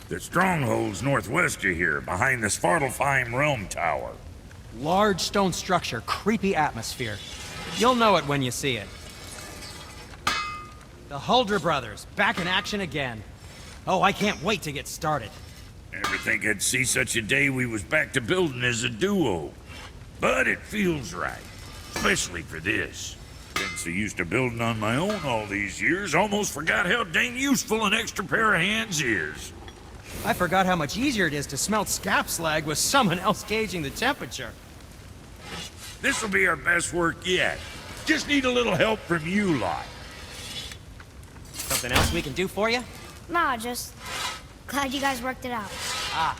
The stronghold's northwest of here, behind the Svartalfheim Realm Tower. Large stone structure, creepy atmosphere. You'll know it when you see it. The Huldra brothers, back in action again. Oh, I can't wait to get started. Never think I'd see such a day we was back to building as a duo. But it feels right, especially for this. Been so used to building on my own all these years, almost forgot how dang useful an extra pair of hands is. I forgot how much easier it is to smelt scap slag with someone else gauging the temperature. This'll be our best work yet. Just need a little help from you lot. Something else we can do for you? Nah, just glad you guys worked it out. Ah.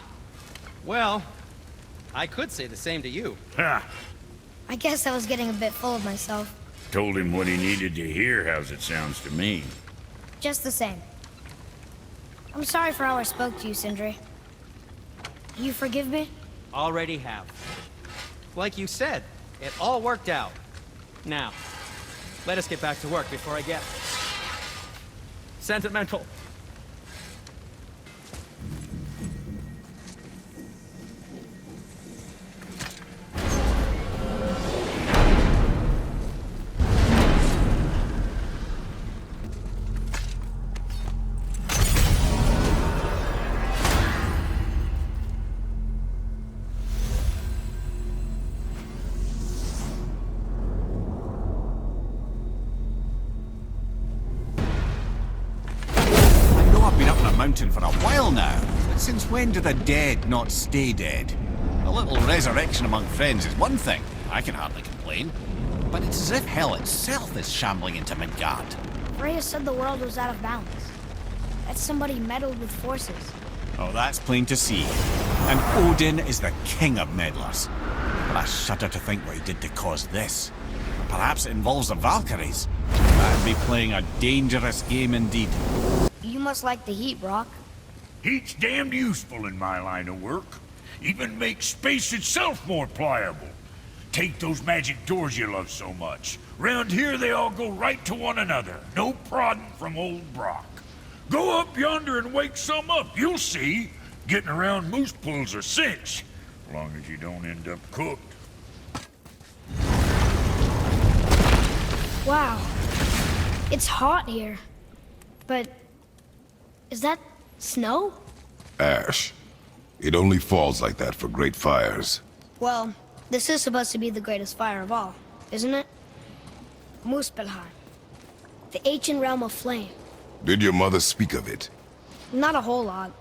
Well, I could say the same to you. Ha! I guess I was getting a bit full of myself. Told him what he needed to hear, how's it sounds to me. Just the same. I'm sorry for how I spoke to you, Sindri. You forgive me? Already have. Like you said, it all worked out. Now, let us get back to work before I get sentimental. Mountain for a while now, but since when do the dead not stay dead? A little resurrection among friends is one thing, I can hardly complain. But it's as if hell itself is shambling into Midgard. Freya said the world was out of balance. That somebody meddled with forces. Oh, that's plain to see. And Odin is the king of meddlers. But I shudder to think what he did to cause this. Perhaps it involves the Valkyries. That'd be playing a dangerous game indeed. You must like the heat, Brock. Heat's damned useful in my line of work. Even makes space itself more pliable. Take those magic doors you love so much. Round here they all go right to one another. No prodding from old Brock. Go up yonder and wake some up, you'll see. Getting around moose pools are cinch. As long as you don't end up cooked. Wow. It's hot here. But is that snow? Ash. It only falls like that for great fires. Well, this is supposed to be the greatest fire of all, isn't it? Muspelheim. The ancient realm of flame. Did your mother speak of it? Not a whole lot.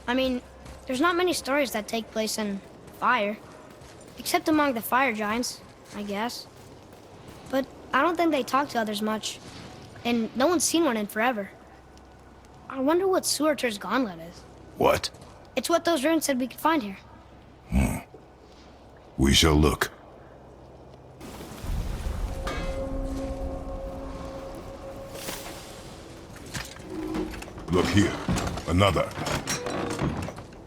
I mean, there's not many stories that take place in fire. Except among the fire giants, I guess. But I don't think they talk to others much. And no one's seen one in forever. I wonder what Surtur's gauntlet is. What? It's what those runes said we could find here. We shall look. Look here. Another.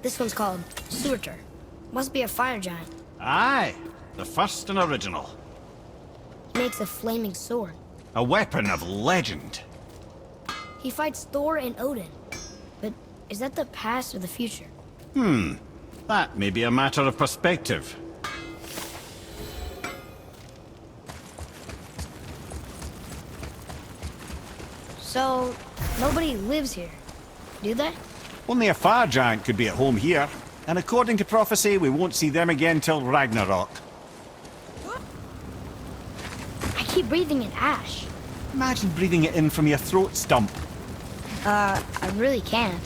This one's called Surtur. Must be a fire giant. Aye, the first and original. He makes a flaming sword. A weapon of legend. He fights Thor and Odin. But is that the past or the future? That may be a matter of perspective. So, nobody lives here, do they? Only a fire giant could be at home here. And according to prophecy, we won't see them again till Ragnarok. I keep breathing in ash. Imagine breathing it in from your throat stump. I really can't.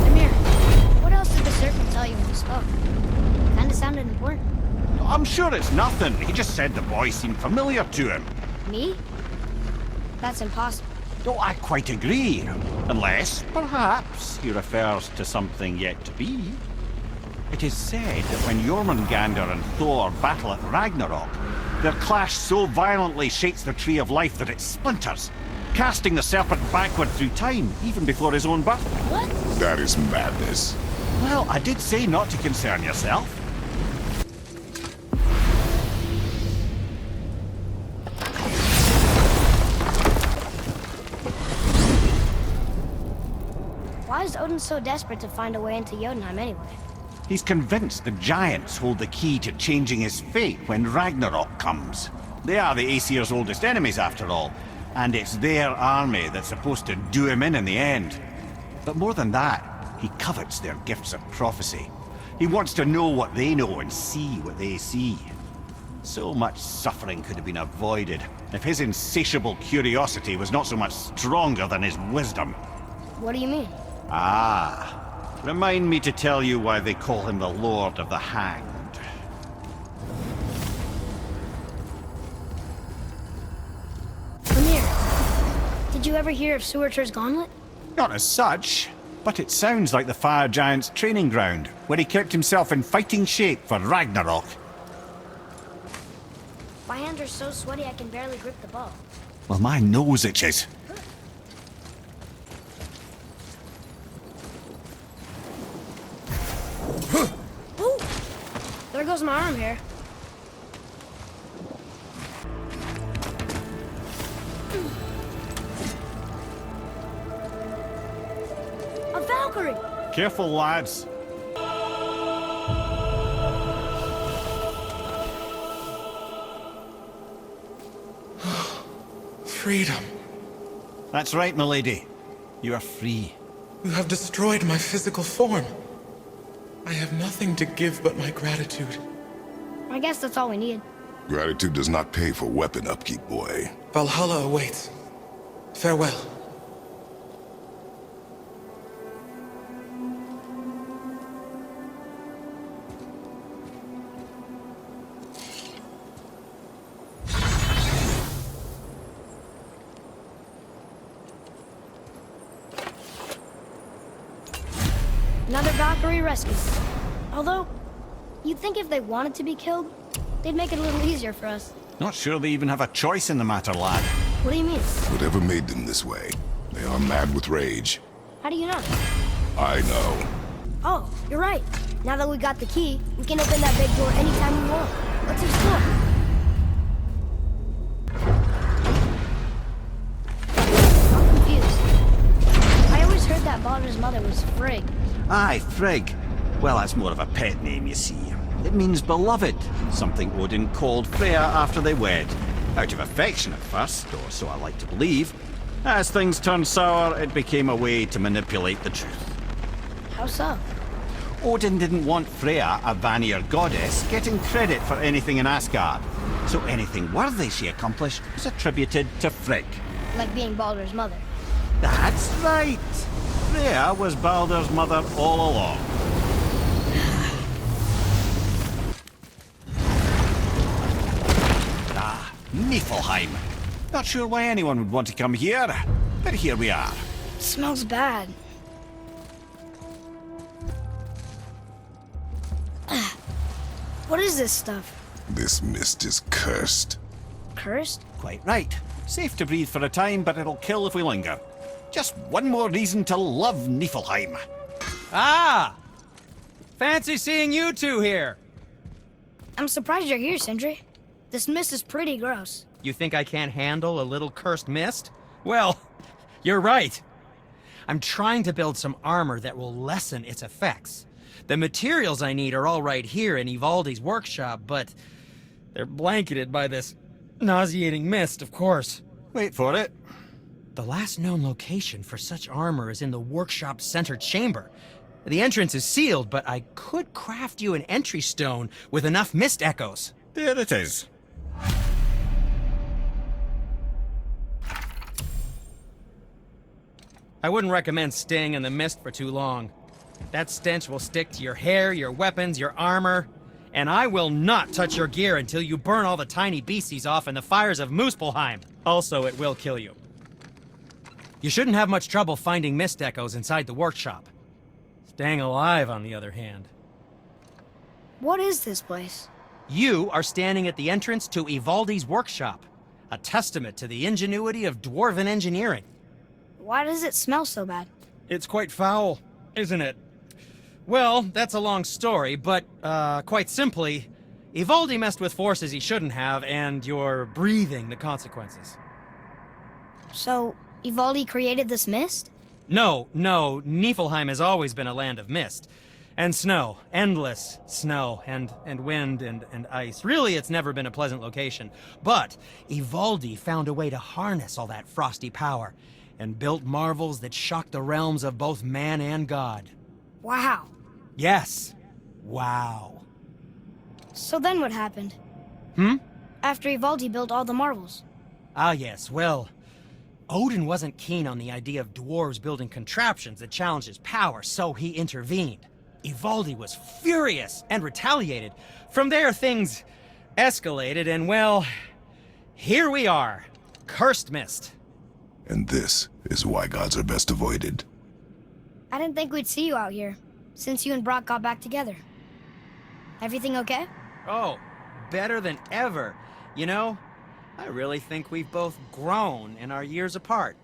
Amir, what else did the serpent tell you when you spoke? Kinda sounded important. I'm sure it's nothing. He just said the boy seemed familiar to him. Me? That's impossible. Oh, I quite agree. Unless, perhaps, he refers to something yet to be. It is said that when Jormungandr and Thor battle at Ragnarok, their clash so violently shakes the tree of life that it splinters, casting the serpent backward through time, even before his own birth. What? That is madness. Well, I did say not to concern yourself. Why is Odin so desperate to find a way into Jotunheim anyway? He's convinced the giants hold the key to changing his fate when Ragnarok comes. They are the Aesir's oldest enemies, after all, and it's their army that's supposed to do him in the end. But more than that, he covets their gifts of prophecy. He wants to know what they know and see what they see. So much suffering could have been avoided if his insatiable curiosity was not so much stronger than his wisdom. What do you mean? Ah, remind me to tell you why they call him the Lord of the Hanged. Lemire, did you ever hear of Surtur's gauntlet? Not as such, but it sounds like the Fire Giant's training ground, where he kept himself in fighting shape for Ragnarok. My hands are so sweaty I can barely grip the bow. Well, my nose itches. Ooh! There goes my arm here. A Valkyrie! Careful, lads. Freedom. That's right, milady. You are free. You have destroyed my physical form. I have nothing to give but my gratitude. I guess that's all we need. Gratitude does not pay for weapon upkeep, boy. Valhalla awaits. Farewell. Another Valkyrie rescue. Although, you'd think if they wanted to be killed, they'd make it a little easier for us. Not sure they even have a choice in the matter, lad. What do you mean? Whatever made them this way, they are mad with rage. How do you know? I know. Oh, you're right. Now that we got the key, we can open that big door anytime we want. Let's explore. I'm confused. I always heard that Baldur's mother was Frigg. Aye, Frigg. Well, that's more of a pet name, you see. It means beloved, something Odin called Freya after they wed. Out of affection at first, or so I like to believe. As things turned sour, it became a way to manipulate the truth. How so? Odin didn't want Freya, a Vanir goddess, getting credit for anything in Asgard. So anything worthy she accomplished was attributed to Frigg. Like being Baldur's mother. That's right. Freya was Baldur's mother all along. Niflheim. Not sure why anyone would want to come here, but here we are. It smells bad. What is this stuff? This mist is cursed. Cursed? Quite right. Safe to breathe for a time, but it'll kill if we linger. Just one more reason to love Niflheim. Ah! Fancy seeing you two here. I'm surprised you're here, Sindri. This mist is pretty gross. You think I can't handle a little cursed mist? Well, you're right. I'm trying to build some armor that will lessen its effects. The materials I need are all right here in Ivaldi's workshop, but they're blanketed by this nauseating mist, of course. Wait for it. The last known location for such armor is in the workshop's center chamber. The entrance is sealed, but I could craft you an entry stone with enough mist echoes. There it is. I wouldn't recommend staying in the mist for too long. That stench will stick to your hair, your weapons, your armor, and I will not touch your gear until you burn all the tiny beasties off in the fires of Muspelheim. Also, it will kill you. You shouldn't have much trouble finding mist echoes inside the workshop. Staying alive, on the other hand. What is this place? You are standing at the entrance to Ivaldi's workshop, a testament to the ingenuity of dwarven engineering. Why does it smell so bad? It's quite foul, isn't it? Well, that's a long story, but, quite simply, Ivaldi messed with forces he shouldn't have, and you're breathing the consequences. So, Ivaldi created this mist? No, Niflheim has always been a land of mist. And snow. Endless snow, and wind, and ice. Really, it's never been a pleasant location. But Ivaldi found a way to harness all that frosty power, and built marvels that shocked the realms of both man and god. Wow. Yes. Wow. So then what happened? After Ivaldi built all the marvels. Ah, yes, well, Odin wasn't keen on the idea of dwarves building contraptions that challenged his power, so he intervened. Ivaldi was furious and retaliated. From there, things escalated, and well, here we are. Cursed mist. And this is why gods are best avoided. I didn't think we'd see you out here, since you and Brock got back together. Everything okay? Oh, better than ever. You know, I really think we've both grown in our years apart.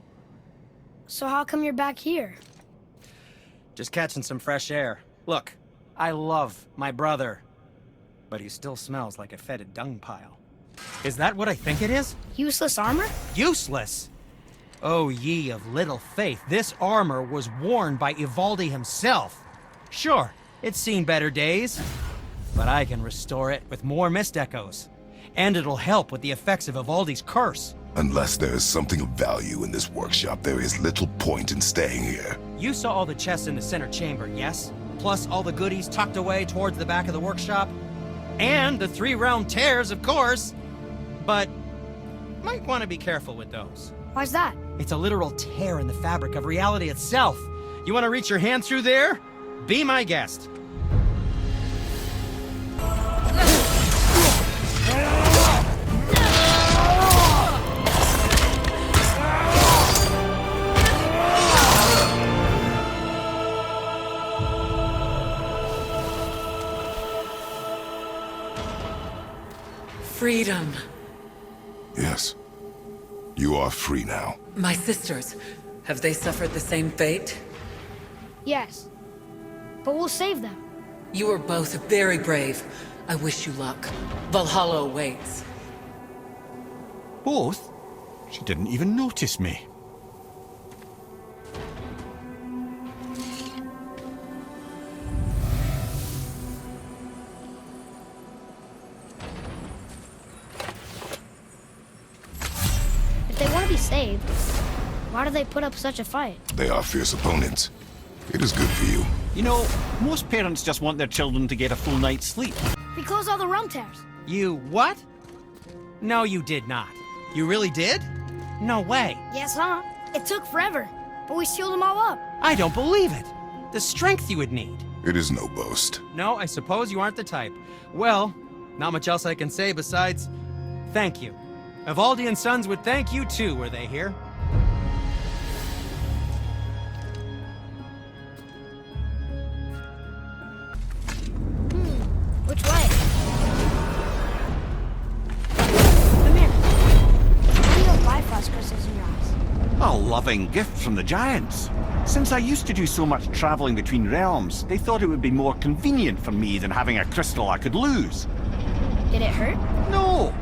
So how come you're back here? Just catching some fresh air. Look, I love my brother, but he still smells like a fetid dung pile. Is that what I think it is? Useless armor? Useless! Oh, ye of little faith, this armor was worn by Ivaldi himself. Sure, it's seen better days, but I can restore it with more mist echoes. And it'll help with the effects of Ivaldi's curse. Unless there is something of value in this workshop, there is little point in staying here. You saw all the chests in the center chamber, yes? Plus all the goodies tucked away towards the back of the workshop? And the 3 round tears, of course! But might want to be careful with those. Why's that? It's a literal tear in the fabric of reality itself. You want to reach your hand through there? Be my guest. Freedom. Yes. You are free now. My sisters, have they suffered the same fate? Yes. But we'll save them. You are both very brave. I wish you luck. Valhalla awaits. Both? She didn't even notice me. If they want to be saved, why do they put up such a fight? They are fierce opponents. It is good for you. You know, most parents just want their children to get a full night's sleep. We closed all the rum tears. You what? No, you did not. You really did? No way. Yes, huh? It took forever, but we sealed them all up. I don't believe it. The strength you would need. It is no boast. No, I suppose you aren't the type. Well, not much else I can say besides thank you. Ivaldi and Sons would thank you too, were they here. Which way? Come here. Why do you have Bifrost crystals in your eyes? A loving gift from the giants. Since I used to do so much traveling between realms, they thought it would be more convenient for me than having a crystal I could lose. Did it hurt? No,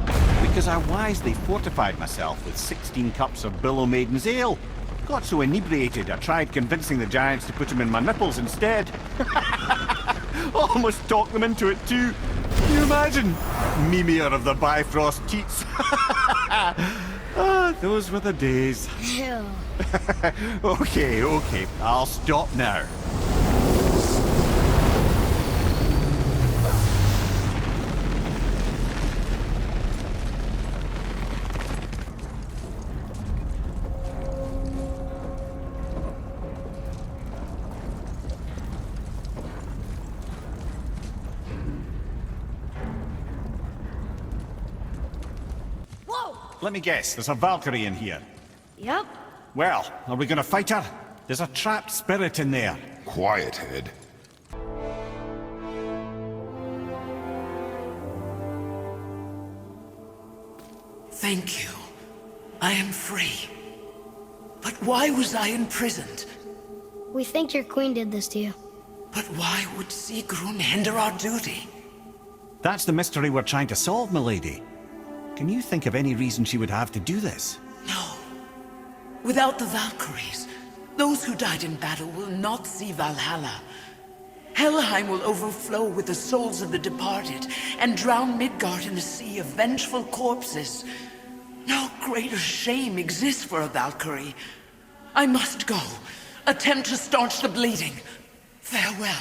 because I wisely fortified myself with 16 cups of Billow Maiden's Ale. Got so inebriated, I tried convincing the giants to put them in my nipples instead. Almost talked them into it too. Can you imagine? Mimir of the Bifrost teats. Ah, those were the days. Ew. Okay, I'll stop now. Whoa! Let me guess, there's a Valkyrie in here. Yep. Well, are we gonna fight her? There's a trapped spirit in there. Quiet, Head. Thank you. I am free. But why was I imprisoned? We think your queen did this to you. But why would Sigrun hinder our duty? That's the mystery we're trying to solve, milady. Can you think of any reason she would have to do this? No. Without the Valkyries, those who died in battle will not see Valhalla. Helheim will overflow with the souls of the departed and drown Midgard in a sea of vengeful corpses. No greater shame exists for a Valkyrie. I must go. Attempt to staunch the bleeding. Farewell.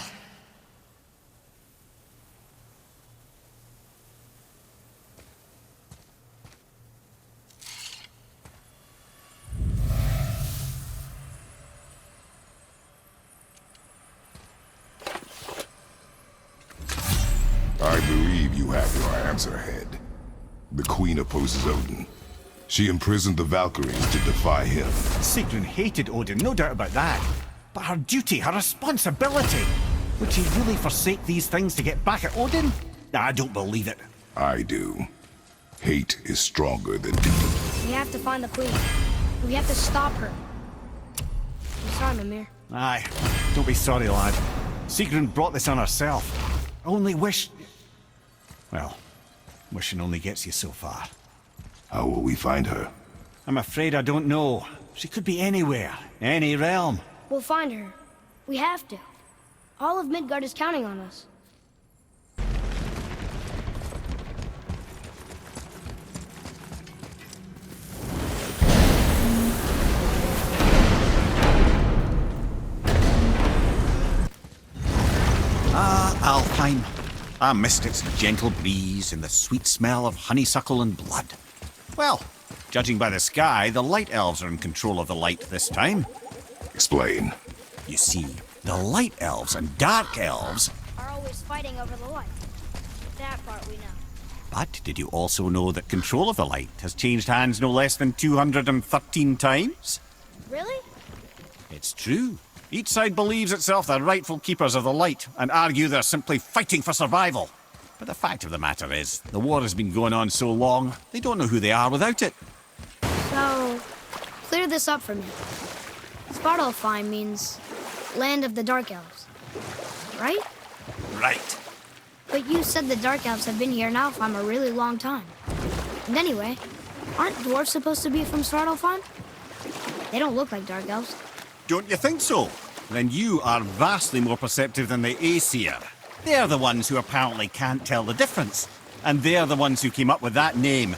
I believe you have your answer, Head. The Queen opposes Odin. She imprisoned the Valkyries to defy him. Sigrun hated Odin, no doubt about that. But her duty, her responsibility. Would she really forsake these things to get back at Odin? I don't believe it. I do. Hate is stronger than duty. We have to find the queen. We have to stop her. I'm sorry, Mimir. Aye, don't be sorry, lad. Sigrun brought this on herself. I only wish... Well, wishing only gets you so far. How will we find her? I'm afraid I don't know. She could be anywhere, any realm. We'll find her. We have to. All of Midgard is counting on us. Alfheim. I missed its gentle breeze and the sweet smell of honeysuckle and blood. Well, judging by the sky, the light elves are in control of the light this time. Explain. You see, the light elves and dark elves... Are always fighting over the light. That part we know. But did you also know that control of the light has changed hands no less than 213 times? Really? It's true. Each side believes itself the rightful keepers of the light and argue they're simply fighting for survival. But the fact of the matter is, the war has been going on so long, they don't know who they are without it. So, clear this up for me. Svartalfheim means land of the Dark Elves, right? Right. But you said the Dark Elves have been here in Alfheim a really long time. And anyway, aren't dwarves supposed to be from Svartalfheim? They don't look like Dark Elves. Don't you think so? Then you are vastly more perceptive than the Aesir. They're the ones who apparently can't tell the difference. And they're the ones who came up with that name.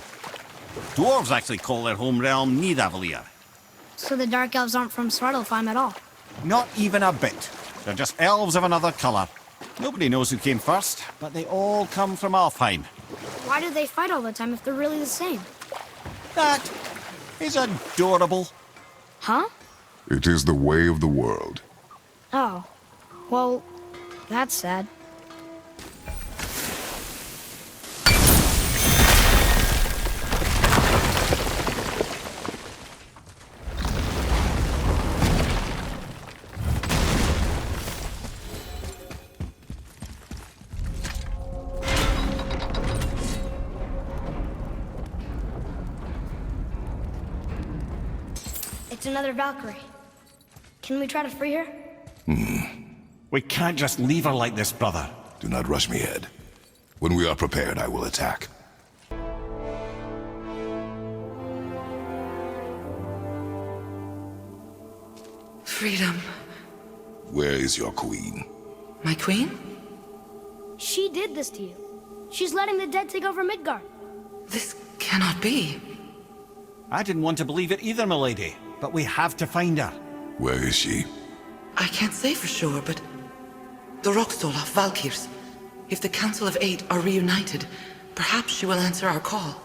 Dwarves actually call their home realm Nidavellir. So the Dark Elves aren't from Svartalfheim at all? Not even a bit. They're just elves of another colour. Nobody knows who came first, but they all come from Alfheim. Why do they fight all the time if they're really the same? That is adorable. Huh? It is the way of the world. Oh. Well, that's sad. It's another Valkyrie. Can we try to free her? We can't just leave her like this, brother. Do not rush me, Ed. When we are prepared, I will attack. Freedom. Where is your queen? My queen? She did this to you. She's letting the dead take over Midgard. This cannot be. I didn't want to believe it either, milady, but we have to find her. Where is she? I can't say for sure, but... The Rockstola Valkyrs. If the Council of Eight are reunited, perhaps she will answer our call.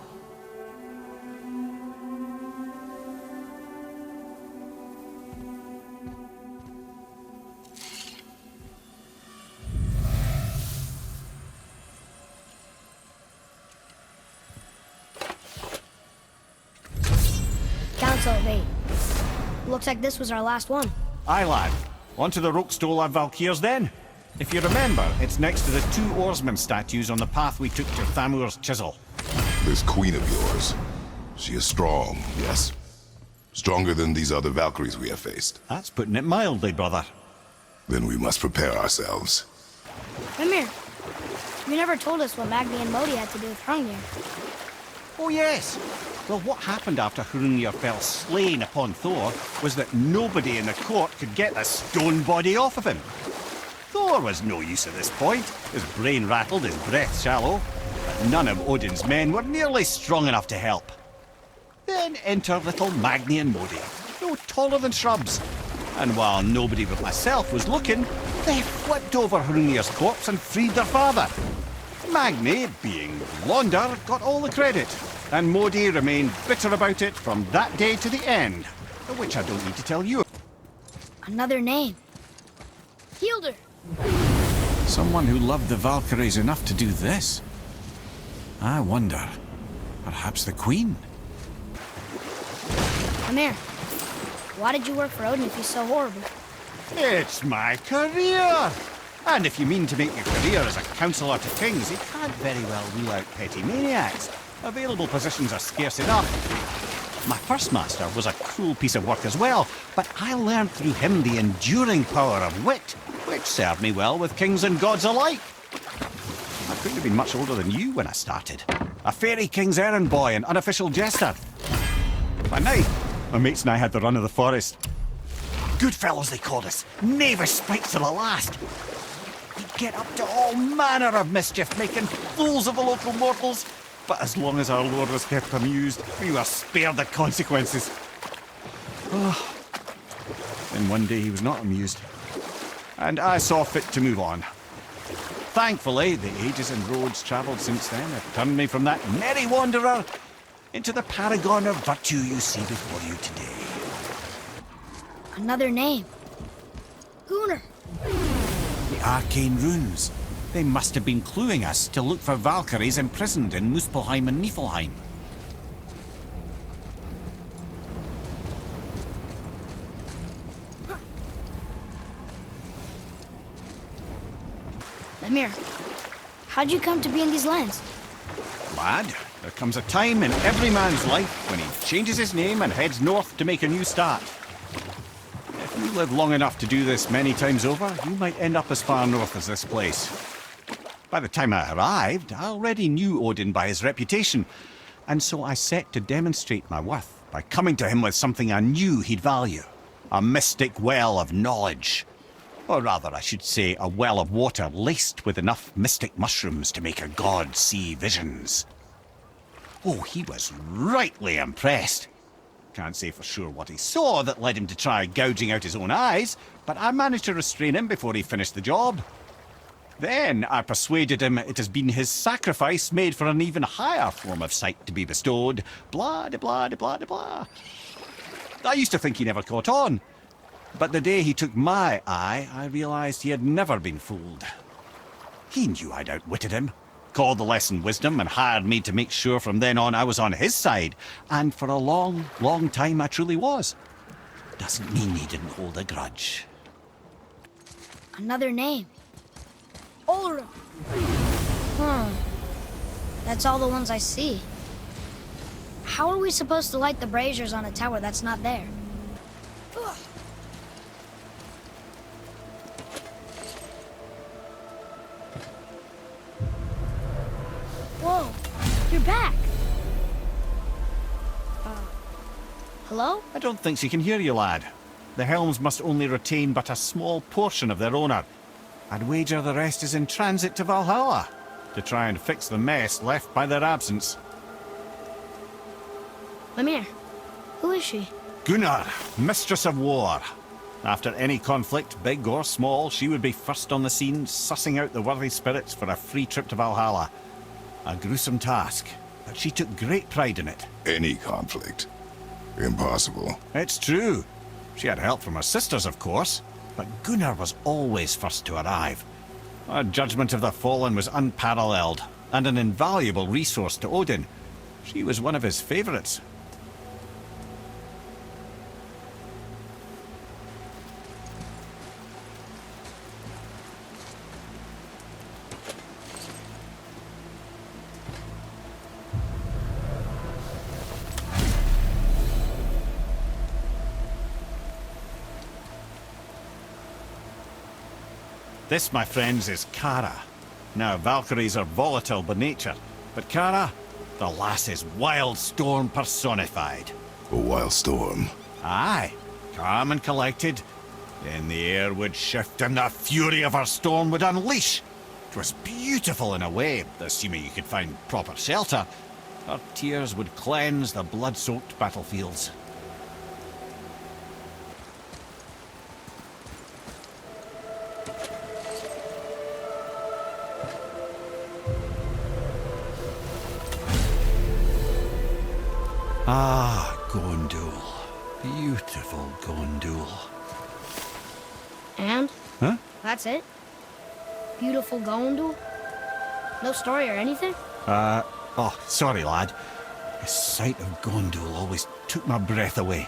Council of Eight. Looks like this was our last one. Aye, lad. On to the Rockstola Valkyrs then. If you remember, it's next to the two oarsmen statues on the path we took to Thamur's chisel. This queen of yours. She is strong, yes? Stronger than these other Valkyries we have faced. That's putting it mildly, brother. Then we must prepare ourselves. Mimir, you never told us what Magni and Modi had to do with Hrungnir. Oh yes. Well, what happened after Hrungnir fell slain upon Thor was that nobody in the court could get the stone body off of him. Thor was no use at this point, his brain rattled, his breath shallow, but none of Odin's men were nearly strong enough to help. Then enter little Magni and Modi, no taller than shrubs. And while nobody but myself was looking, they flipped over Hrungnir's corpse and freed their father. Magni, being blonder, got all the credit, and Modi remained bitter about it from that day to the end, which I don't need to tell you. Another name. Hildur. Someone who loved the Valkyries enough to do this. I wonder, perhaps the Queen? Mimir, why did you work for Odin if he's so horrible? It's my career! And if you mean to make your career as a counsellor to kings, you can't very well rule out petty maniacs. Available positions are scarce enough. My first master was a cruel piece of work as well, but I learned through him the enduring power of wit, which served me well with kings and gods alike. I couldn't have been much older than you when I started. A fairy king's errand boy and unofficial jester. By night, my mates and I had the run of the forest. Good fellows they called us, knavish sprites to the last. We'd get up to all manner of mischief, making fools of the local mortals. But as long as our lord was kept amused, we were spared the consequences. Oh. Then one day he was not amused, and I saw fit to move on. Thankfully, the ages and roads travelled since then have turned me from that merry wanderer into the paragon of virtue you see before you today. Another name. Gunnar. The arcane runes. They must have been cluing us to look for Valkyries imprisoned in Muspelheim and Niflheim. Mimir, how'd you come to be in these lands? Lad, there comes a time in every man's life when he changes his name and heads north to make a new start. If you live long enough to do this many times over, you might end up as far north as this place. By the time I arrived, I already knew Odin by his reputation, and so I set to demonstrate my worth by coming to him with something I knew he'd value. A mystic well of knowledge. Or rather, I should say, a well of water laced with enough mystic mushrooms to make a god see visions. Oh, he was rightly impressed. Can't say for sure what he saw that led him to try gouging out his own eyes, but I managed to restrain him before he finished the job. Then I persuaded him it has been his sacrifice made for an even higher form of sight to be bestowed. Blah, de blah, de blah, de blah. I used to think he never caught on, but the day he took my eye, I realised he had never been fooled. He knew I'd outwitted him, called the lesson wisdom, and hired me to make sure from then on I was on his side. And for a long, long time I truly was. Doesn't mean he didn't hold a grudge. Another name. Olra. That's all the ones I see. How are we supposed to light the braziers on a tower that's not there? Whoa, you're back. Hello? I don't think she can hear you, lad. The helms must only retain but a small portion of their owner. I'd wager the rest is in transit to Valhalla to try and fix the mess left by their absence. Mimir, who is she? Gunnar, mistress of war. After any conflict, big or small, she would be first on the scene, sussing out the worthy spirits for a free trip to Valhalla. A gruesome task, but she took great pride in it. Any conflict. Impossible. It's true. She had help from her sisters, of course, but Gunnar was always first to arrive. Her judgment of the fallen was unparalleled, and an invaluable resource to Odin. She was one of his favourites. This, my friends, is Kara. Now, Valkyries are volatile by nature, but Kara, the lass is wild storm personified. A wild storm. Aye, calm and collected. Then the air would shift and the fury of her storm would unleash. It was beautiful in a way, assuming you could find proper shelter. Her tears would cleanse the blood-soaked battlefields. Ah, Gondul. Beautiful Gondul. And? Huh? That's it? Beautiful Gondul? No story or anything? Oh, sorry, lad. The sight of Gondul always took my breath away.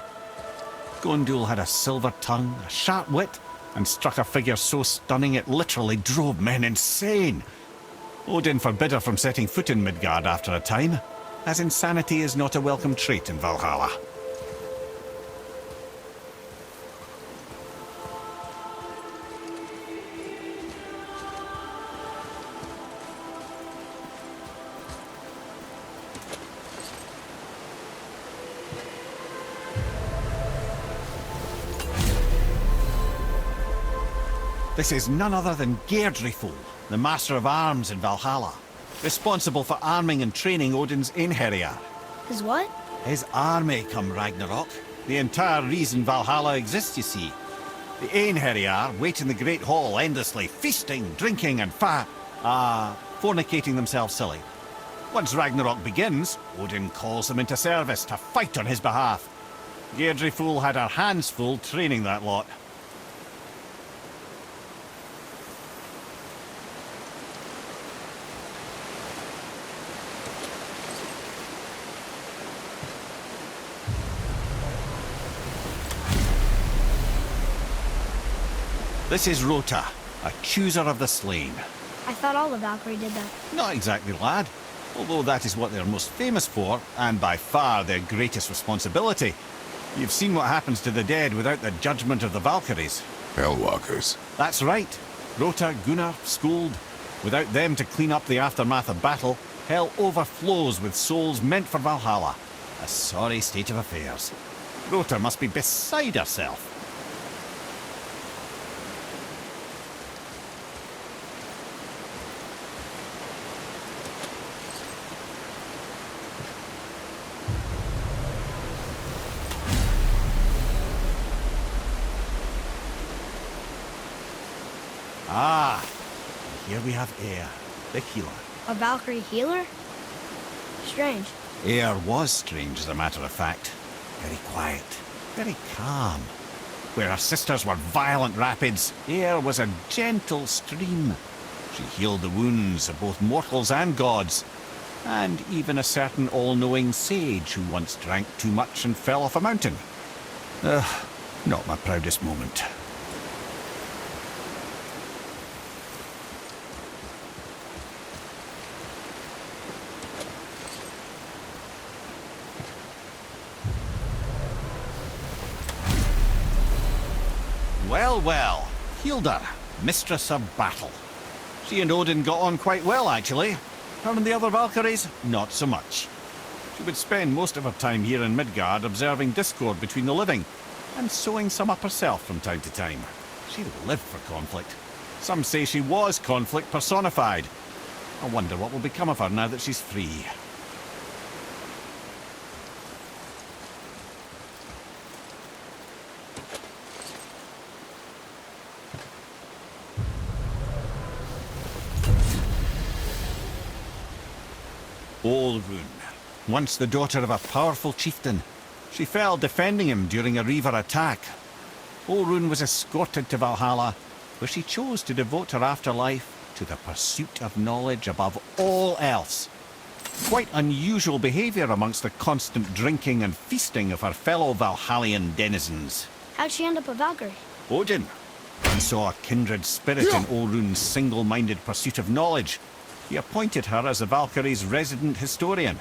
Gondul had a silver tongue, a sharp wit, and struck a figure so stunning it literally drove men insane. Odin forbid her from setting foot in Midgard after a time, as insanity is not a welcome trait in Valhalla. This is none other than Geirdriful, the Master of Arms in Valhalla, responsible for arming and training Odin's Einherjar. His what? His army come Ragnarok. The entire reason Valhalla exists, you see. The Einherjar wait in the Great Hall endlessly, feasting, drinking and fornicating themselves silly. Once Ragnarok begins, Odin calls them into service to fight on his behalf. Geirdriful had her hands full training that lot. This is Rota, a chooser of the slain. I thought all the Valkyrie did that. Not exactly, lad. Although that is what they're most famous for, and by far their greatest responsibility. You've seen what happens to the dead without the judgment of the Valkyries. Hellwalkers. That's right. Rota, Gunnar, Skuld. Without them to clean up the aftermath of battle, hell overflows with souls meant for Valhalla. A sorry state of affairs. Rota must be beside herself. Ah, here we have Eir, the healer. A Valkyrie healer? Strange. Eir was strange, as a matter of fact. Very quiet, very calm. Where her sisters were violent rapids, Eir was a gentle stream. She healed the wounds of both mortals and gods, and even a certain all-knowing sage who once drank too much and fell off a mountain. Not my proudest moment. Well, well, Hilda, mistress of battle. She and Odin got on quite well, actually. Her and the other Valkyries, not so much. She would spend most of her time here in Midgard observing discord between the living, and sewing some up herself from time to time. She lived for conflict. Some say she was conflict personified. I wonder what will become of her now that she's free. Olrun, once the daughter of a powerful chieftain. She fell defending him during a Reaver attack. Olrun was escorted to Valhalla, where she chose to devote her afterlife to the pursuit of knowledge above all else. Quite unusual behaviour amongst the constant drinking and feasting of her fellow Valhallian denizens. How'd she end up a Valkyrie? Odin. He saw a kindred spirit in Olrun's single-minded pursuit of knowledge. He appointed her as the Valkyrie's resident historian.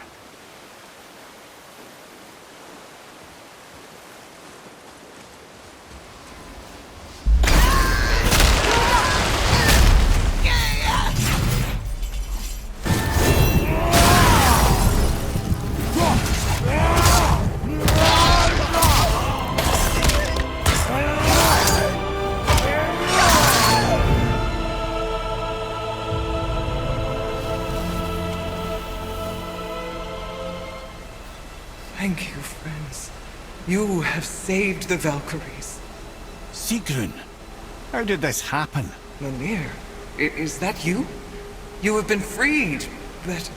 Thank you, friends. You have saved the Valkyries. Sigrun, how did this happen? Mimir, is that you? You have been freed, but...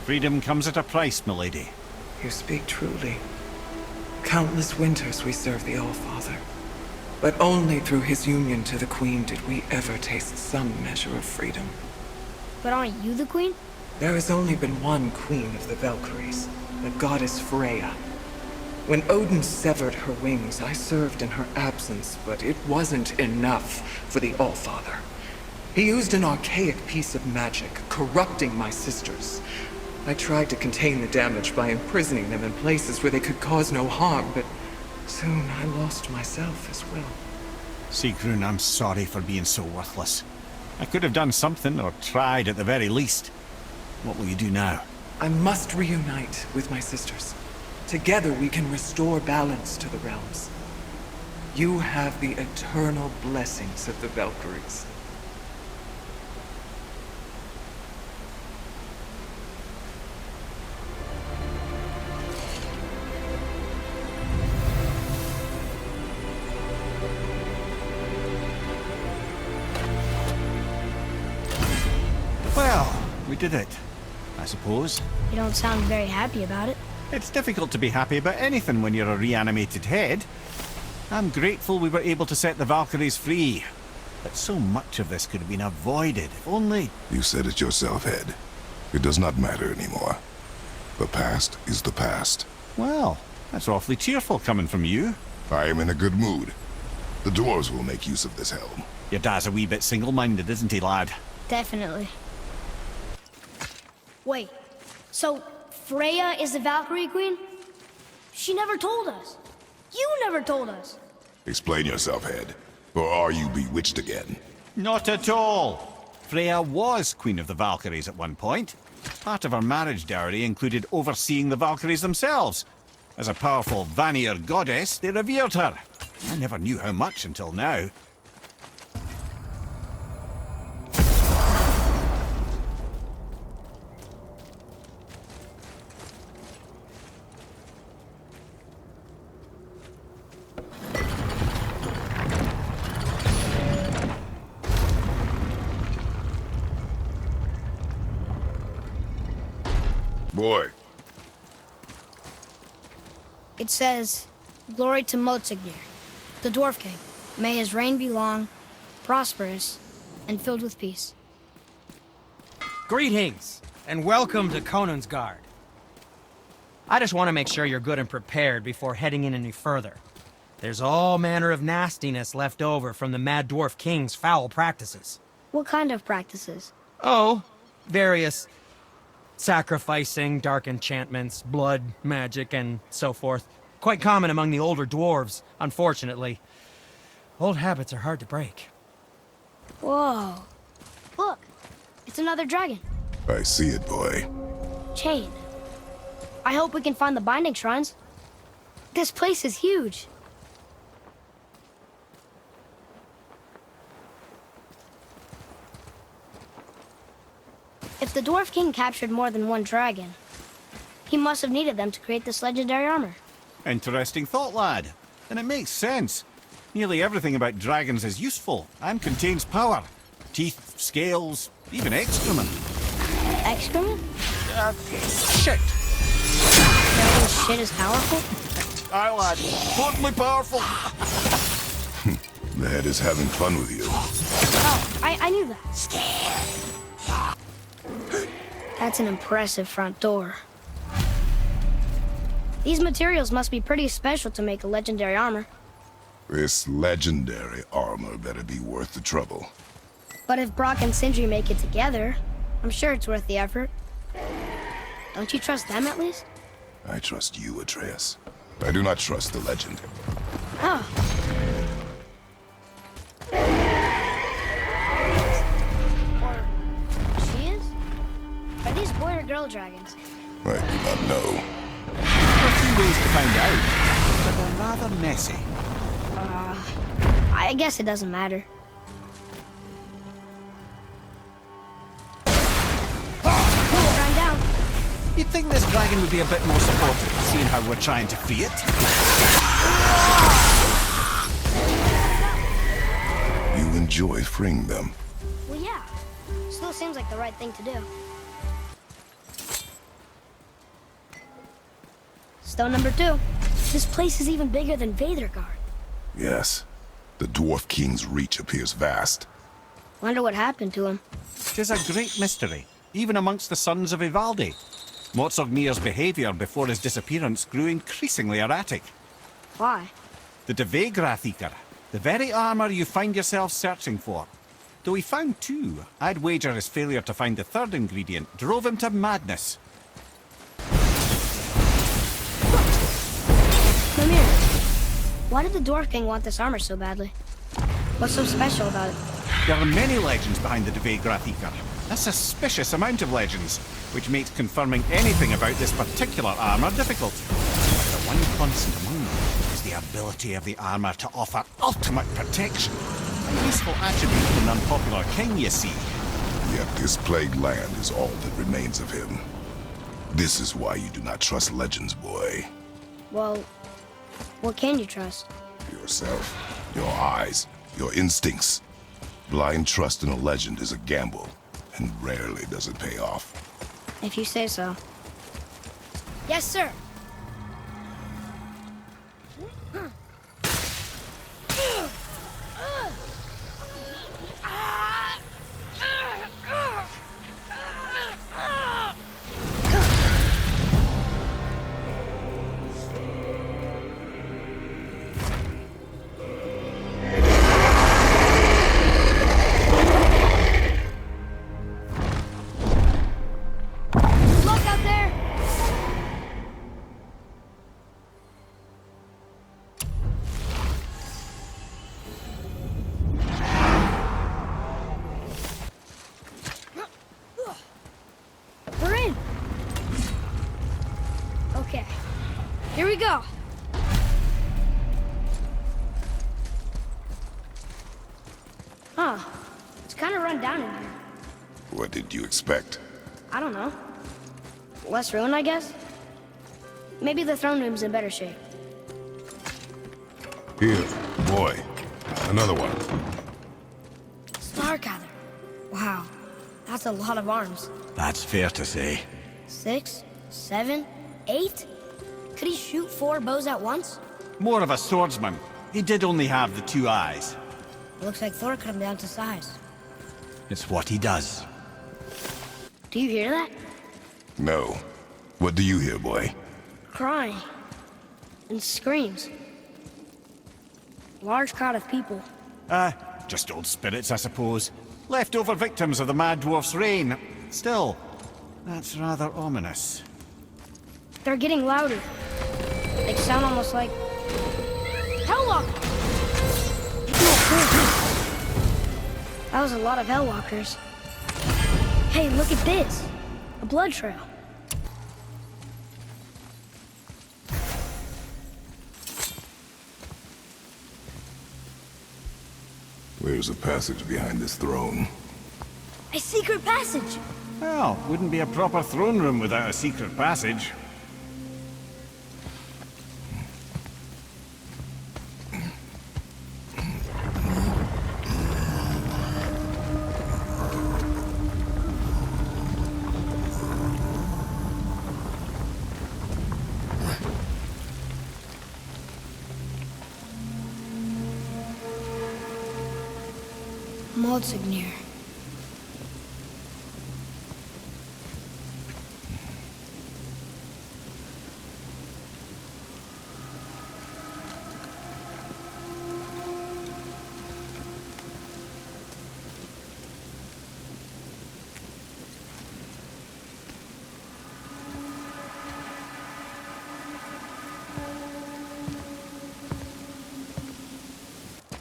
Freedom comes at a price, milady. You speak truly. Countless winters we serve the All-Father. But only through his union to the Queen did we ever taste some measure of freedom. But aren't you the queen? There has only been one Queen of the Valkyries, the goddess Freya. When Odin severed her wings, I served in her absence, but it wasn't enough for the All-Father. He used an archaic piece of magic, corrupting my sisters. I tried to contain the damage by imprisoning them in places where they could cause no harm, but soon I lost myself as well. Sigrun, I'm sorry for being so worthless. I could have done something, or tried at the very least. What will you do now? I must reunite with my sisters. Together we can restore balance to the realms. You have the eternal blessings of the Valkyries. Well, we did it, I suppose. You don't sound very happy about it. It's difficult to be happy about anything when you're a reanimated head. I'm grateful we were able to set the Valkyries free. But so much of this could have been avoided, if only... You said it yourself, Head. It does not matter anymore. The past is the past. Well, that's awfully cheerful coming from you. I am in a good mood. The dwarves will make use of this helm. Your dad's a wee bit single-minded, isn't he, lad? Definitely. Wait, so Freya is the Valkyrie Queen? She never told us. You never told us. Explain yourself, Head. Or are you bewitched again? Not at all. Freya was Queen of the Valkyries at one point. Part of her marriage dowry included overseeing the Valkyries themselves. As a powerful Vanir goddess, they revered her. I never knew how much until now. Boy. It says, "Glory to Motsignir, the Dwarf King. May his reign be long, prosperous, and filled with peace." Greetings, and welcome to Konungsgard. I just want to make sure you're good and prepared before heading in any further. There's all manner of nastiness left over from the Mad Dwarf King's foul practices. What kind of practices? Oh, various sacrificing, dark enchantments, blood, magic, and so forth. Quite common among the older dwarves, unfortunately. Old habits are hard to break. Whoa. Look, it's another dragon. I see it, boy. Chain. I hope we can find the binding shrines. This place is huge. If the Dwarf King captured more than one dragon, he must have needed them to create this legendary armor. Interesting thought, lad. And it makes sense. Nearly everything about dragons is useful and contains power. Teeth, scales, even excrement. Excrement? Shit! Dragon shit is powerful? Aye, lad. Totally powerful. The Head is having fun with you. Oh, I knew that. That's an impressive front door. These materials must be pretty special to make a legendary armor. This legendary armor better be worth the trouble. But if Brock and Sindri make it together, I'm sure it's worth the effort. Don't you trust them at least? I trust you, Atreus. I do not trust the legend. Oh. Or she is? Are these boy or girl dragons? I do not know. There are a few ways to find out, but they're rather messy. I guess it doesn't matter. Run down. You'd think this dragon would be a bit more supportive, seeing how we're trying to free it. You enjoy freeing them. Well, yeah. Still seems like the right thing to do. Stone number 2. This place is even bigger than Vadergard. Yes. The Dwarf King's reach appears vast. Wonder what happened to him. Tis a great mystery, even amongst the sons of Ivaldi. Motsognir's behaviour before his disappearance grew increasingly erratic. Why? The Devegrathikar, the very armour you find yourself searching for. Though he found 2, I'd wager his failure to find the 3rd ingredient drove him to madness. Come here. Why did the Dwarf King want this armor so badly? What's so special about it? There are many legends behind the Devegrathikar. A suspicious amount of legends, which makes confirming anything about this particular armour difficult. But the one constant among them is the ability of the armour to offer ultimate protection. A useful attribute for an unpopular king, you see. Yet this plagued land is all that remains of him. This is why you do not trust legends, boy. Well, what can you trust? Yourself, your eyes, your instincts. Blind trust in a legend is a gamble, and rarely does it pay off. If you say so. Yes, sir. Here we go. Huh. It's kind of run down in here. What did you expect? I don't know. Less ruin, I guess? Maybe the throne room's in better shape. Here, boy. Another one. Stargather. Wow. That's a lot of arms. That's fair to say. 6, 7, 8? Could he shoot 4 bows at once? More of a swordsman. He did only have the 2 eyes. Looks like Thor cut him down to size. It's what he does. Do you hear that? No. What do you hear, boy? Crying. And screams. Large crowd of people. Just old spirits, I suppose. Leftover victims of the Mad Dwarf's reign. Still, that's rather ominous. They're getting louder. They sound almost like... Hellwalkers! That was a lot of Hellwalkers. Hey, look at this. A blood trail. There's a passage behind this throne. A secret passage! Well, wouldn't be a proper throne room without a secret passage. Motsognir.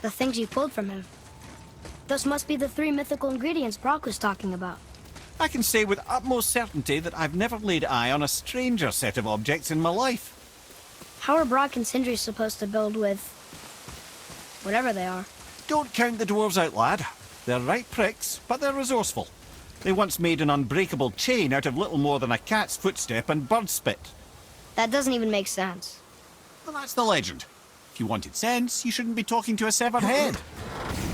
The things you pulled from him. Those must be the 3 mythical ingredients Brock was talking about. I can say with utmost certainty that I've never laid eye on a stranger set of objects in my life. How are Brock and Sindri supposed to build with... whatever they are? Don't count the dwarves out, lad. They're right pricks, but they're resourceful. They once made an unbreakable chain out of little more than a cat's footstep and bird spit. That doesn't even make sense. Well, that's the legend. If you wanted sense, you shouldn't be talking to a severed head.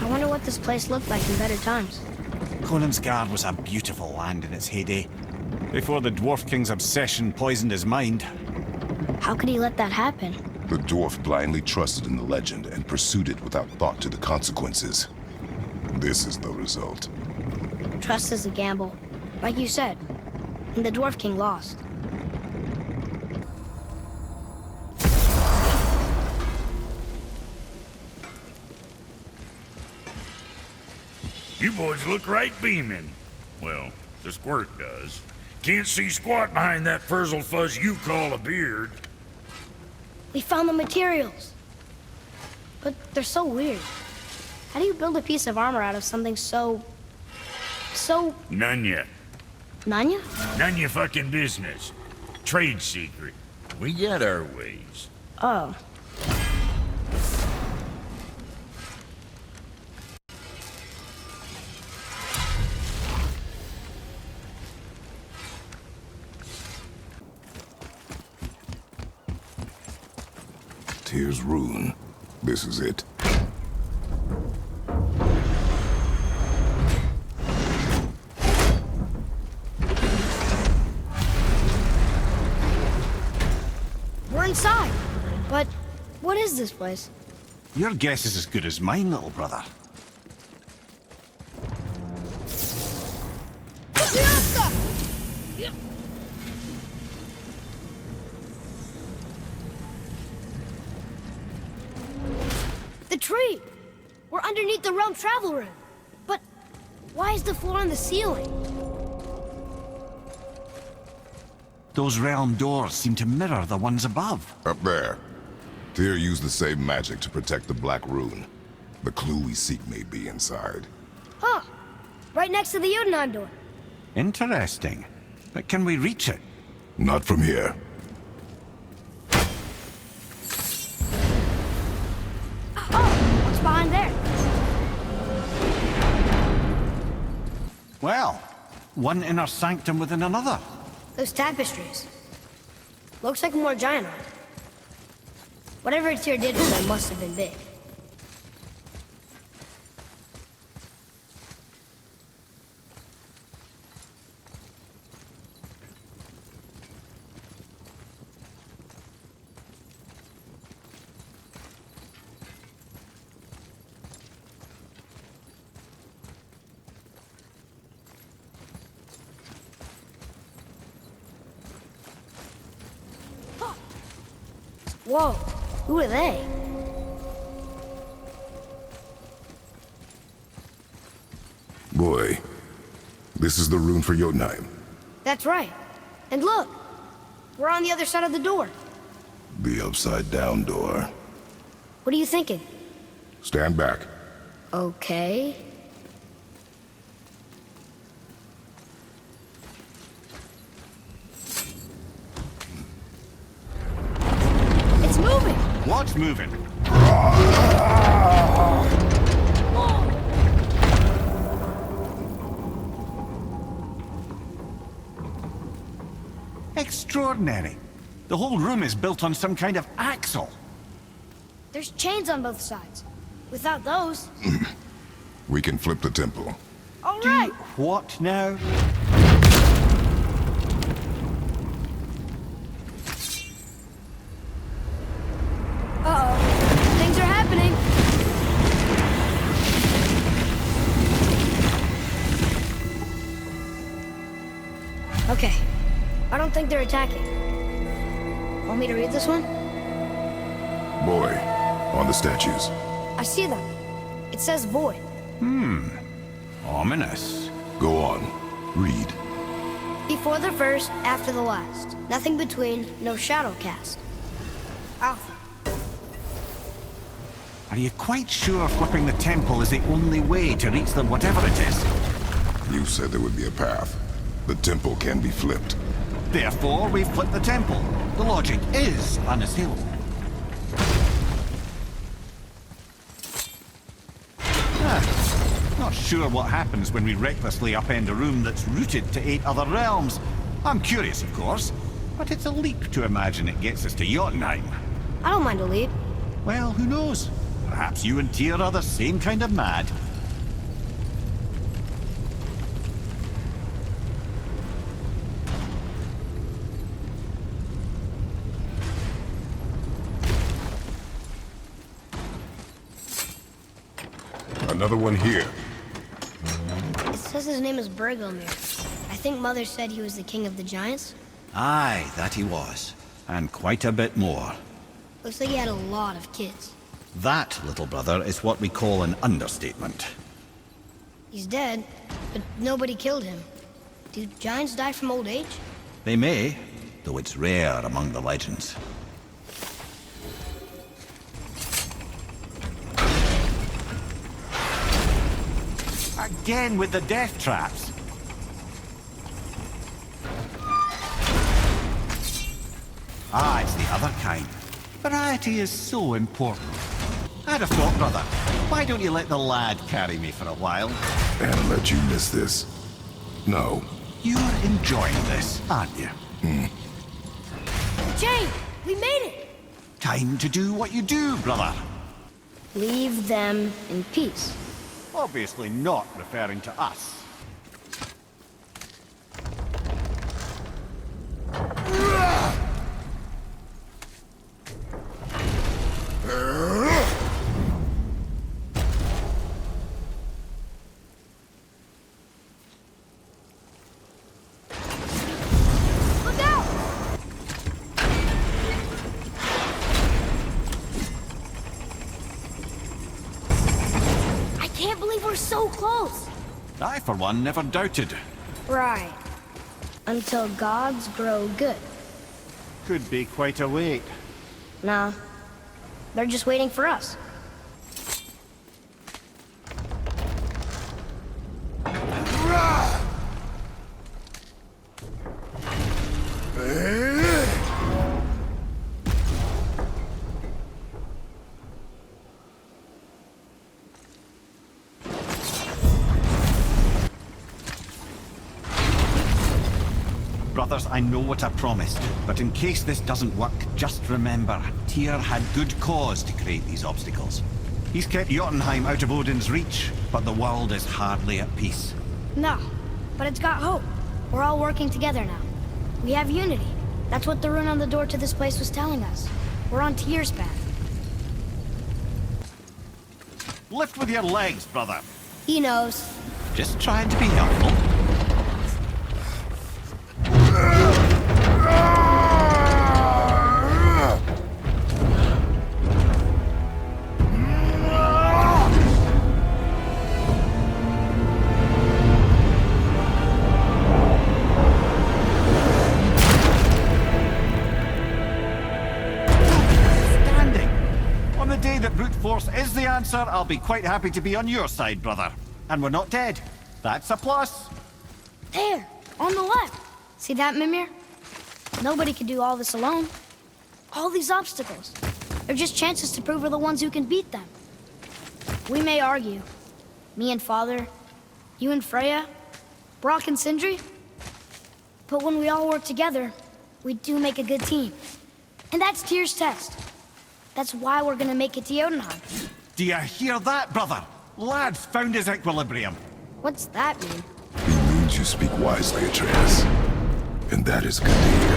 I wonder what this place looked like in better times. Conansgard was a beautiful land in its heyday, before the Dwarf King's obsession poisoned his mind. How could he let that happen? The dwarf blindly trusted in the legend and pursued it without thought to the consequences. This is the result. Trust is a gamble, like you said. And the Dwarf King lost. You boys look right beaming. Well, the squirt does. Can't see squat behind that frizzle fuzz you call a beard. We found the materials. But they're so weird. How do you build a piece of armor out of something so... None yet. Nanya? None your fucking business. Trade secret. We got our ways. Oh. Tyr's rune. This is it. We're inside. But what is this place? Your guess is as good as mine, little brother. The tree! We're underneath the realm travel room. But why is the floor on the ceiling? Those realm doors seem to mirror the ones above. Up there. Tyr used the same magic to protect the Black Rune. The clue we seek may be inside. Huh. Right next to the Jotunheim door. Interesting. But can we reach it? Not from here. Oh, what's behind there? Well, one inner sanctum within another. Those tapestries. Looks like more giant art. Whatever Tyr did with them must have been big. Whoa, who are they? Boy, this is the rune for Jotunheim. That's right. And look, we're on the other side of the door. The upside-down door. What are you thinking? Stand back. Okay. It's moving! What's moving? Extraordinary. The whole room is built on some kind of axle. There's chains on both sides. Without those... We can flip the temple. All right! What now? Uh-oh. Things are happening. Okay. I don't think they're attacking. Want me to read this one? Boy, on the statues. I see them. It says boy. Ominous. Go on. Read. Before the first, after the last. Nothing between, no shadow cast. Alpha. Are you quite sure flipping the temple is the only way to reach them, whatever it is? You said there would be a path. The temple can be flipped. Therefore, we flip the temple. The logic is unassailable. Not sure what happens when we recklessly upend a room that's rooted to 8 other realms. I'm curious, of course, but it's a leap to imagine it gets us to Jotunheim. I don't mind a leap. Well, who knows? Perhaps you and Tyr are the same kind of mad. Another one here. It says his name is Bergelmir. I think Mother said he was the king of the giants. Aye, that he was. And quite a bit more. Looks like he had a lot of kids. That, little brother, is what we call an understatement. He's dead, but nobody killed him. Do giants die from old age? They may, though it's rare among the legends. Again with the death traps. Ah, it's the other kind. Variety is so important. I'd have thought, brother, why don't you let the lad carry me for a while? And let you miss this. No. You're enjoying this, aren't you? Jane, we made it! Time to do what you do, brother. Leave them in peace. Obviously not referring to us. Look out! I can't believe we're so close. I, for one, never doubted. Right. Until gods grow good. Could be quite a wait. Nah. They're just waiting for us. Brothers, I know what I promised, but in case this doesn't work, just remember, Tyr had good cause to create these obstacles. He's kept Jotunheim out of Odin's reach, but the world is hardly at peace. No, but it's got hope. We're all working together now. We have unity. That's what the rune on the door to this place was telling us. We're on Tyr's path. Lift with your legs, brother. He knows. Just trying to be helpful. Force is the answer, I'll be quite happy to be on your side, brother. And we're not dead. That's a plus. There, on the left. See that, Mimir? Nobody could do all this alone. All these obstacles. They're just chances to prove we're the ones who can beat them. We may argue. Me and Father, you and Freya, Brock and Sindri. But when we all work together, we do make a good team. And that's Tyr's test. That's why we're gonna make it to Jotunheim. Do you hear that, brother? Lad's found his equilibrium. What's that mean? It means you speak wisely, Atreus. And that is good to hear.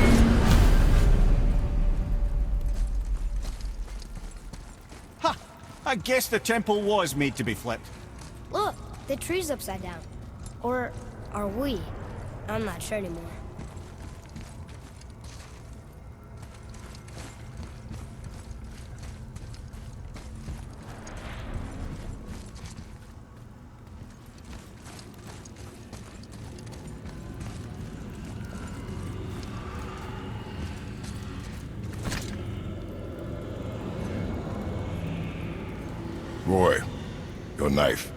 Ha! I guess the temple was made to be flipped. Look, the tree's upside down. Or are we? I'm not sure anymore. Roy, your knife.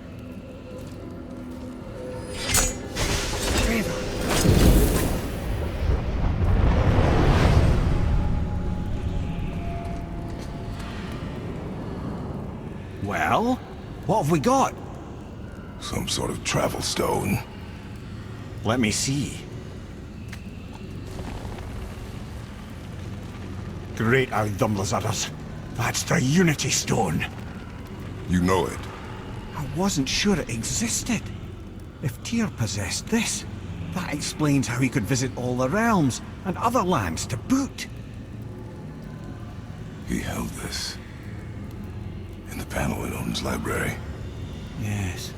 Well, what have we got? Some sort of travel stone. Let me see. Great Lizarders. That's the Unity Stone. You know it. I wasn't sure it existed. If Tyr possessed this, that explains how he could visit all the realms and other lands to boot. He held this in the panel in Odin's library. Yes.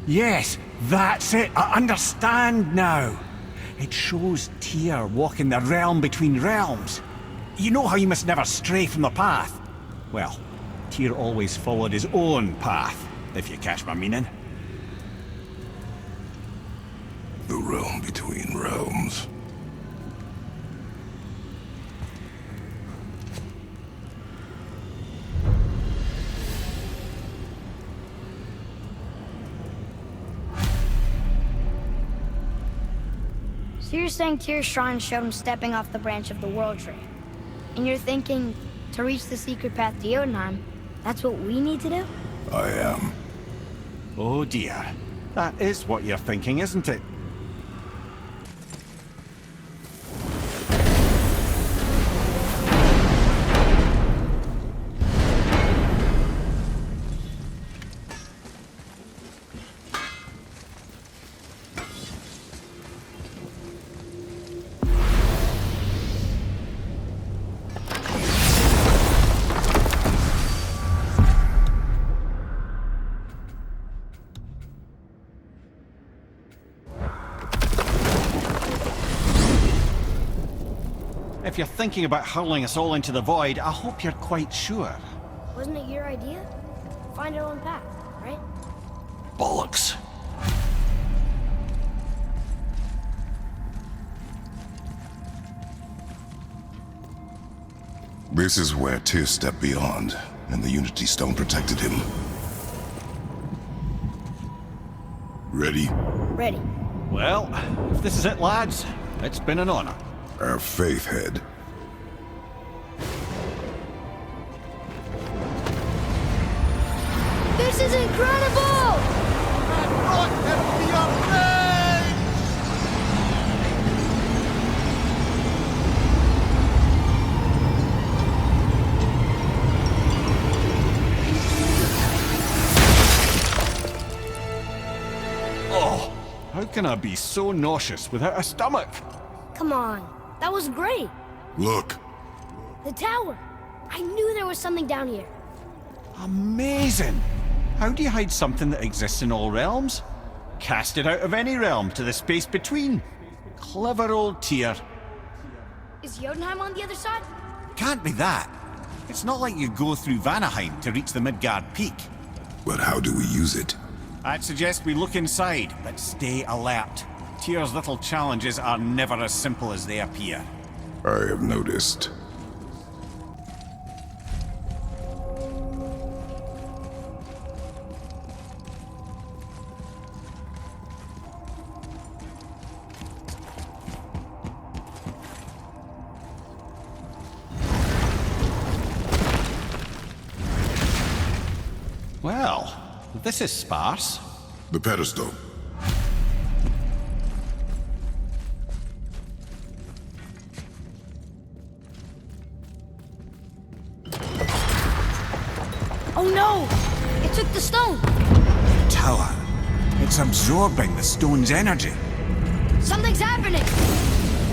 Yes, that's it. I understand now. It shows Tyr walking the realm between realms. You know how you must never stray from the path? Well, Tyr always followed his own path, if you catch my meaning. The realm between realms. So you're saying Tyr's shrine showed him stepping off the branch of the World Tree. And you're thinking, to reach the secret path to Jotunheim, that's what we need to do? I am. Oh dear. That is what you're thinking, isn't it? If you're thinking about hurling us all into the void, I hope you're quite sure. Wasn't it your idea? Find our own path, right? Bollocks. This is where Tyr stepped beyond, and the Unity Stone protected him. Ready? Ready. Well, if this is it, lads, it's been an honor. Our faith head. This is incredible! Oh, how can I be so nauseous without a stomach? Come on, that was great. Look. The tower. I knew there was something down here. Amazing! How do you hide something that exists in all realms? Cast it out of any realm to the space between. Clever old Tyr. Is Jotunheim on the other side? Can't be that. It's not like you go through Vanaheim to reach the Midgard Peak. But how do we use it? I'd suggest we look inside, but stay alert. Tyr's little challenges are never as simple as they appear. I have noticed. Well, this is sparse. The pedestal. Oh no! It took the stone! Tower. It's absorbing the stone's energy. Something's happening!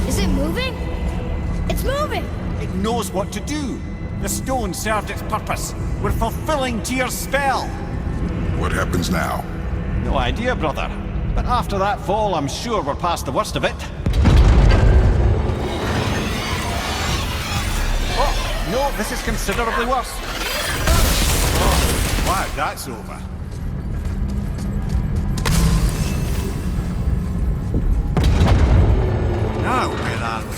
Is it moving? It's moving! It knows what to do. The stone served its purpose. We're fulfilling Tyr's spell. What happens now? No idea, brother. But after that fall, I'm sure we're past the worst of it. Oh, no, this is considerably worse. Oh, wow, that's over. Now, where are we?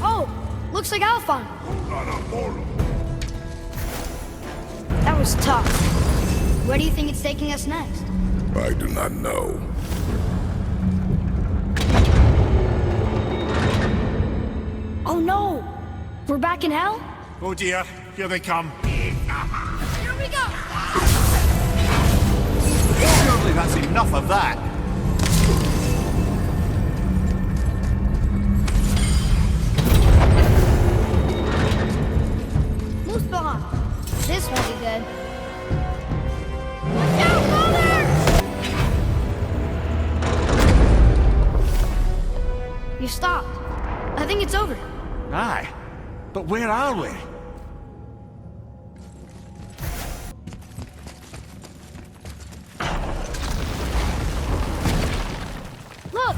Oh, looks like Alphon. That was tough. Where do you think it's taking us next? I do not know. Oh no! We're back in hell? Oh dear, here they come. Here we go! Surely that's enough of that. This won't be good. Watch out, Mother! You stopped. I think it's over. Aye. But where are we? Look!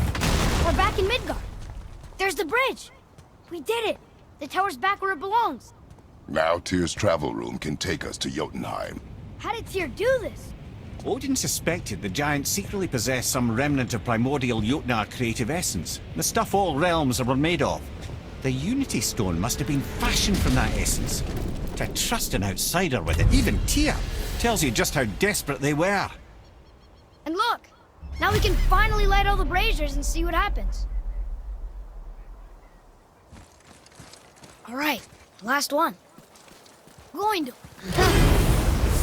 We're back in Midgard. There's the bridge. We did it. The tower's back where it belongs. Now Tyr's travel room can take us to Jotunheim. How did Tyr do this? Odin suspected the giant secretly possessed some remnant of primordial Jotnar creative essence, the stuff all realms were made of. The Unity Stone must have been fashioned from that essence. To trust an outsider with it, even Tyr, tells you just how desperate they were. And look! Now we can finally light all the braziers and see what happens. Alright, last one. Going to.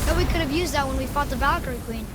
Bet we could have used that when we fought the Valkyrie Queen.